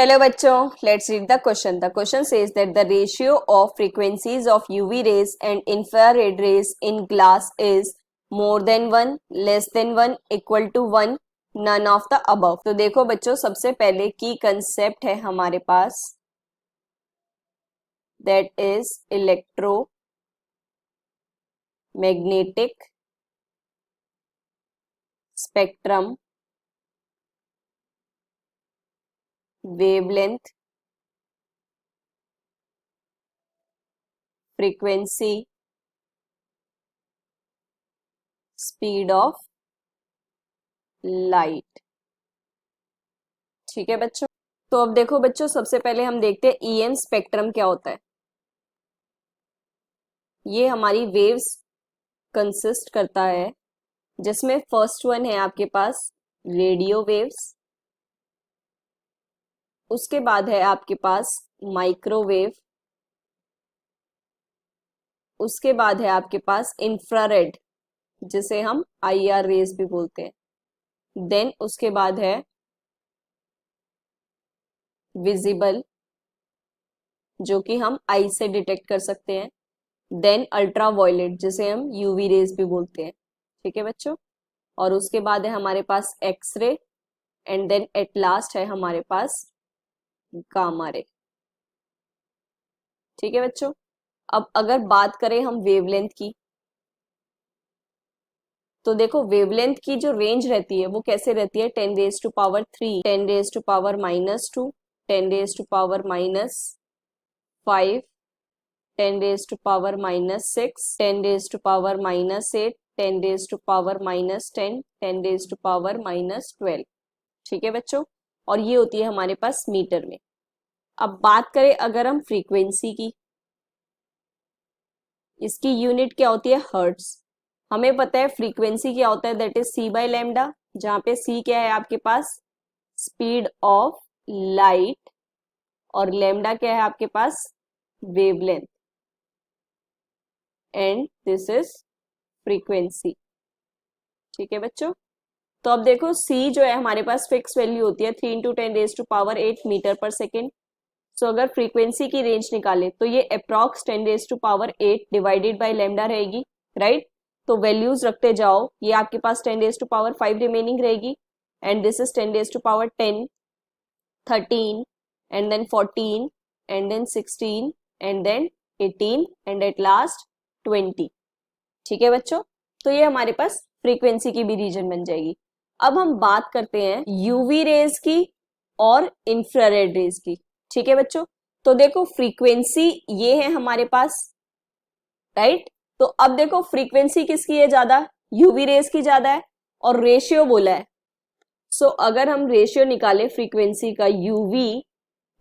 Hello बच्चों, let's read the question. The question says that the ratio of frequencies of UV rays and infrared rays in glass is more than 1, less than 1, equal to 1, none of the above. तो देखो बच्चों, सबसे पहले की concept है हमारे पास, that is electromagnetic spectrum, wavelength, frequency, speed of light. ठीक है बच्चों, तो अब देखो बच्चों, सबसे पहले हम देखते हैं ईएम स्पेक्ट्रम क्या होता है। ये हमारी वेव्स कंसिस्ट करता है, जिसमें फर्स्ट वन है आपके पास रेडियो वेव्स, उसके बाद है आपके पास माइक्रोवेव, उसके बाद है आपके पास इंफ्रारेड जिसे हम आईआर रेज भी बोलते हैं, देन उसके बाद है विजिबल जो कि हम आई से डिटेक्ट कर सकते हैं, देन अल्ट्रावायलेट जिसे हम यूवी रेज भी बोलते हैं। ठीक है बच्चों, और उसके बाद है हमारे पास x-ray and then at last है हमारे पास गामा रे। ठीक है बच्चों, अब अगर बात करें हम वेवलेंथ की, तो देखो वेवलेंथ की जो रेंज रहती है वो कैसे रहती है, 10⁻3, 10⁻−2, 10⁻−5, 10⁻−6, 10⁻−8, 10⁻−10, 10⁻−12। ठीक है बच्चों, और ये होती है हमारे पास मीटर में। अब बात करें अगर हम फ्रीक्वेंसी की, इसकी यूनिट क्या होती है, हर्ट्ज। हमें पता है फ्रीक्वेंसी क्या होता है, that is C by lambda, जहां पे सी क्या है आपके पास, स्पीड ऑफ लाइट, और लैम्डा क्या है आपके पास, wavelength, and this is frequency. ठीक है बच्चों, तो अब देखो सी जो है हमारे पास फिक्स वैल्यू होती है 3 × 10⁸ मीटर पर सेकेंड। सो अगर फ्रीक्वेंसी की रेंज निकाले तो ये अप्रॉक्स 10⁸ डिवाइडेड बाय लैम्डा रहेगी, राइट। तो वैल्यूज रखते जाओ, ये आपके पास 10⁵ रिमेनिंग रहेगी, and this is 10⁻10, 13, and then 14, and then 16, and then 18, and at last 20। ठीक है बच्चों, तो ये हमारे पास फ्रीक्वेंसी की भी रीजन बन जाएगी। अब हम बात करते हैं यूवी रेज की और इंफ्रारेड रेज की। ठीक है बच्चों, तो देखो फ्रीक्वेंसी ये है हमारे पास, राइट। तो अब देखो फ्रीक्वेंसी किसकी है ज्यादा, यूवी रेज की ज्यादा है, और रेशियो बोला है। सो अगर हम रेशियो निकाले फ्रीक्वेंसी का यूवी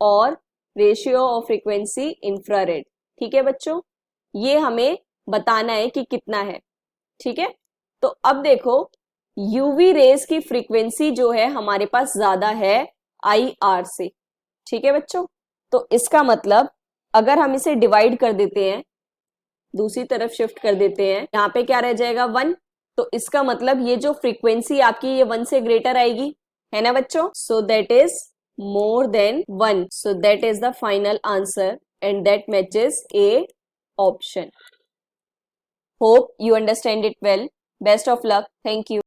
और रेशियो ऑफ फ्रीक्वेंसी इंफ्रारेड, ठीक है बच्चों, ये हमें बताना है कि कितना है। ठीक है, तो अब देखो यूवी रेज की फ्रीक्वेंसी जो है हमारे पास ज्यादा है आईआर से। ठीक है बच्चों, तो इसका मतलब अगर हम इसे डिवाइड कर देते हैं, दूसरी तरफ शिफ्ट कर देते हैं, यहाँ पे क्या रह जाएगा 1, तो इसका मतलब ये जो फ्रीक्वेंसी आपकी ये 1 से ग्रेटर आएगी, है ना बच्चों। So that is more than 1, so that is the final answer and that matches A option. Hope you understand it well. Best of luck. Thank you.